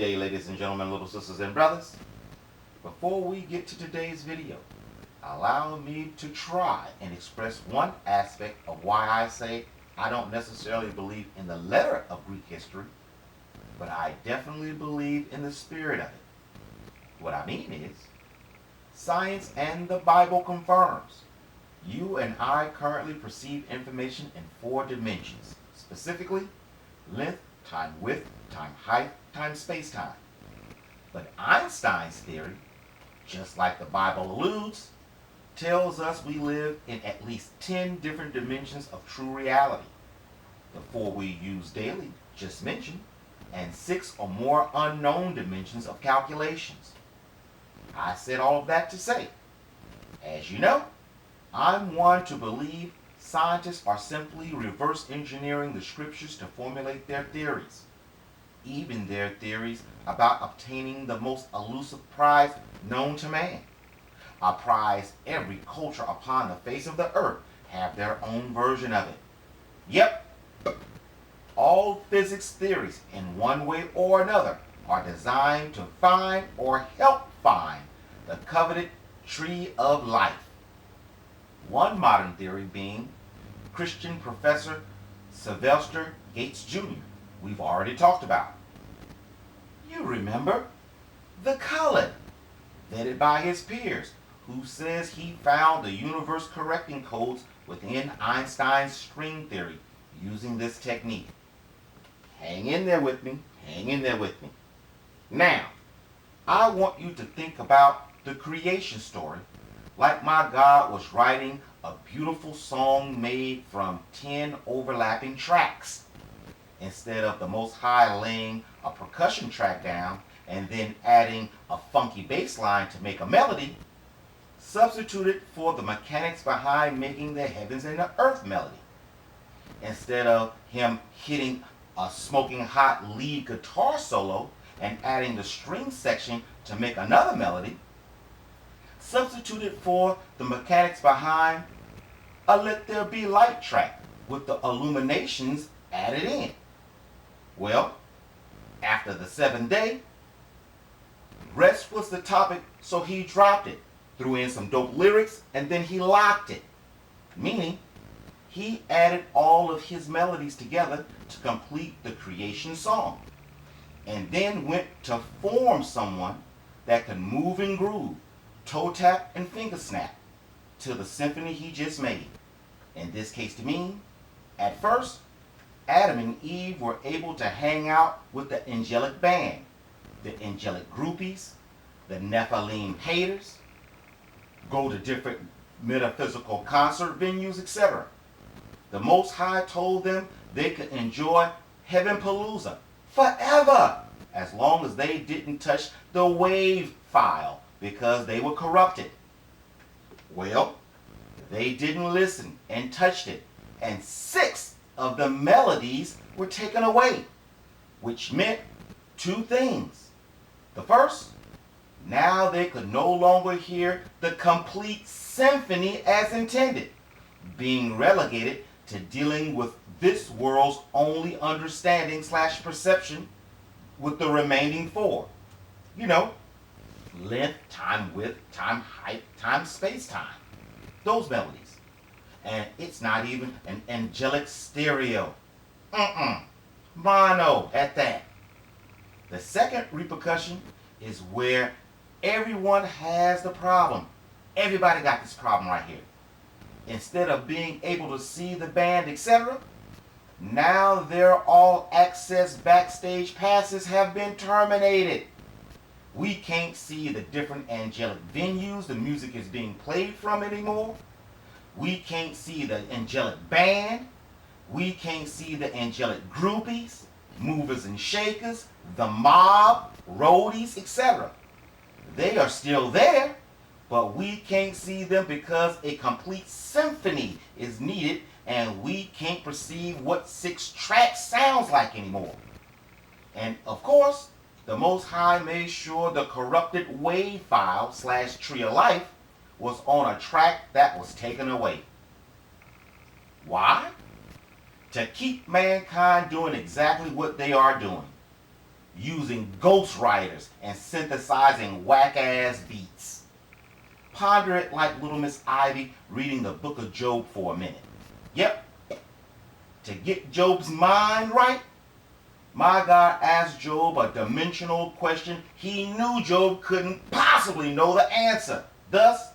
day, ladies and gentlemen, little sisters and brothers. Before we get to today's video, allow me to try and express one aspect of why I say I don't necessarily believe in the letter of Greek history, but I definitely believe in the spirit of it. What I mean is, science and the Bible confirms you and I currently perceive information in 4 dimensions, specifically length, time width, time height, time space-time. But Einstein's theory, just like the Bible alludes, tells us we live in at least 10 different dimensions of true reality. The 4 we use daily, just mentioned, and 6 or more unknown dimensions of calculations. I said all of that to say, as you know, I'm one to believe scientists are simply reverse engineering the scriptures to formulate their theories, even their theories about obtaining the most elusive prize known to man, a prize every culture upon the face of the earth have their own version of it. Yep, all physics theories in one way or another are designed to find or help find the coveted tree of life. One modern theory being Christian professor Sylvester Gates Jr., we've already talked about. You remember, the Cullen, vetted by his peers, who says he found the universe correcting codes within Einstein's string theory using this technique. Hang in there with me, hang in there with me. Now, I want you to think about the creation story like my God was writing a beautiful song made from 10 overlapping tracks. Instead of the Most High laying a percussion track down and then adding a funky bass line to make a melody, substituted for the mechanics behind making the heavens and the earth melody. Instead of him hitting a smoking hot lead guitar solo and adding the string section to make another melody, substituted for the mechanics behind a Let There Be Light track with the illuminations added in. Well, after the 7th day, rest was the topic, so he dropped it, threw in some dope lyrics, and then he locked it. Meaning, he added all of his melodies together to complete the creation song, and then went to form someone that could move and groove, toe tap and finger snap to the symphony he just made. In this case to me, at first, Adam and Eve were able to hang out with the angelic band, the angelic groupies, the Nephilim haters, go to different metaphysical concert venues, etc. The Most High told them they could enjoy Heaven Palooza forever as long as they didn't touch the wave file because they were corrupted. Well, they didn't listen and touched it, and 6 of the melodies were taken away, which meant 2 things. The first, now they could no longer hear the complete symphony as intended, being relegated to dealing with this world's only understanding / perception with the remaining 4. You know, length, time width, time height, time space-time. Those melodies. And it's not even an angelic stereo. Mono at that. The second repercussion is where everyone has the problem. Everybody got this problem right here. Instead of being able to see the band, etc., now their all-access backstage passes have been terminated. We can't see the different angelic venues the music is being played from anymore. We can't see the angelic band. We can't see the angelic groupies, movers and shakers, the mob, roadies, etc. They are still there, but we can't see them because a complete symphony is needed and we can't perceive what 6 tracks sounds like anymore. And of course, the Most High made sure the corrupted wave file / tree of life was on a track that was taken away. Why? To keep mankind doing exactly what they are doing. using ghostwriters and synthesizing whack-ass beats. Ponder it like little Miss Ivy reading the book of Job for a minute. Yep, to get Job's mind right, my God asked Job a dimensional question he knew Job couldn't possibly know the answer. Thus,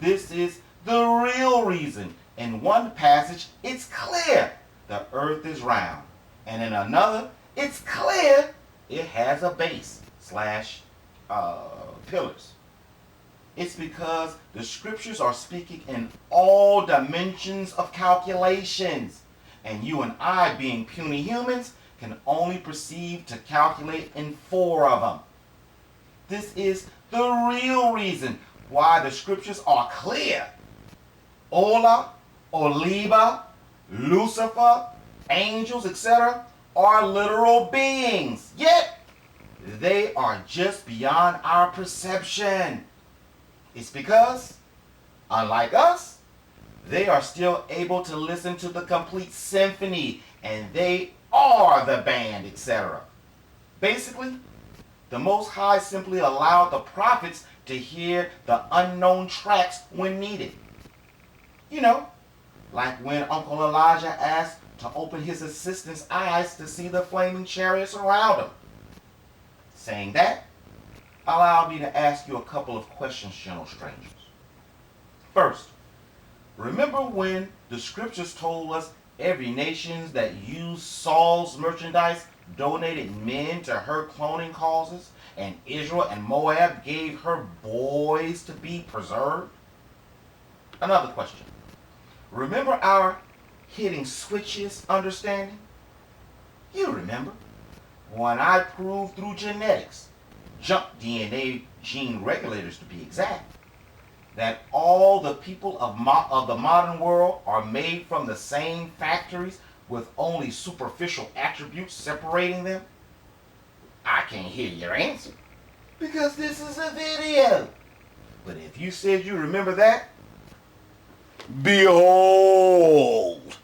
this is the real reason. In one passage, it's clear the earth is round. And in another, it's clear it has a base / pillars. It's because the scriptures are speaking in all dimensions of calculations. And you and I, being puny humans, can only perceive to calculate in 4 of them. This is the real reason why the scriptures are clear. Ola, Oliba, Lucifer, angels, etc. are literal beings. Yet, they are just beyond our perception. It's because, unlike us, they are still able to listen to the complete symphony, and they are the band, etc. Basically, the Most High simply allowed the prophets to hear the unknown tracks when needed. You know, like when Uncle Elijah asked to open his assistant's eyes to see the flaming chariots around him. Saying that, allow me to ask you a couple of questions, gentle strangers. First, remember when the scriptures told us every nation that used Saul's merchandise donated men to her cloning causes, and Israel and Moab gave her boys to be preserved? Another question. Remember our hitting switches understanding? You remember when I proved through genetics, junk DNA gene regulators to be exact, that all the people of the modern world are made from the same factories with only superficial attributes separating them? I can't hear your answer because this is a video. But if you said you remember that, behold!